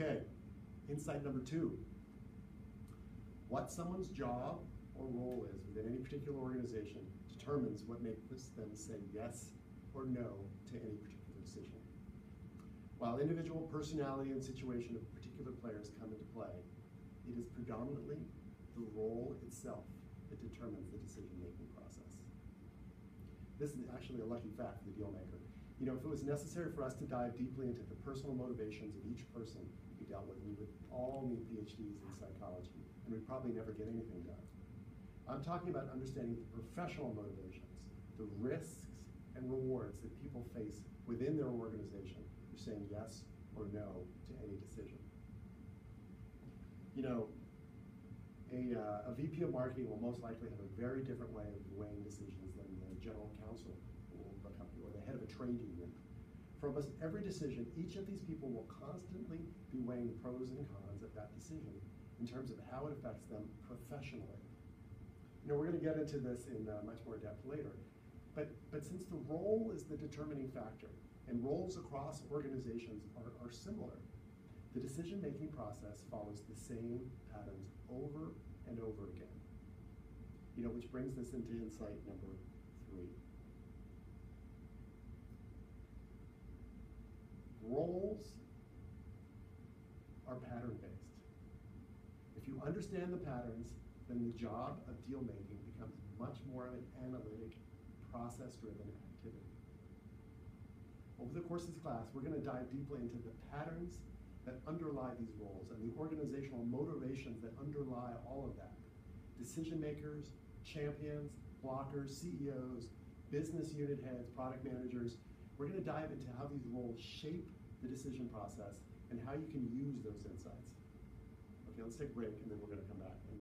Okay, insight number 2. What someone's job or role is within any particular organization determines what makes them say yes or no to any particular decision. While individual personality and situation of particular players come into play, it is predominantly the role itself that determines the decision-making process. This is actually a lucky fact for the deal maker. You know, if it was necessary for us to dive deeply into the personal motivations of each person we dealt with, we would all need PhDs in psychology, and we'd probably never get anything done. I'm talking about understanding the professional motivations, the risks and rewards that people face within their organization for saying yes or no to any decision. You know, a VP of marketing will most likely have a very different way of weighing decisions than the general counsel of a company or the head of a trade union. For almost every decision, each of these people will constantly be weighing the pros and cons of that decision in terms of how it affects them professionally. You know, we're going to get into this in much more depth later, but since the role is the determining factor and roles across organizations are similar, the decision-making process follows the same patterns over and over again. You know, which brings us into insight number 3. Roles are pattern-based. If you understand the patterns, then the job of deal-making becomes much more of an analytic, process-driven activity. Over the course of this class, we're going to dive deeply into the patterns that underlie these roles and the organizational motivations that underlie all of that. Decision makers, champions, blockers, CEOs, business unit heads, product managers. We're going to dive into how these roles shape the decision process and how you can use those insights. Okay, let's take a break and then we're going to come back.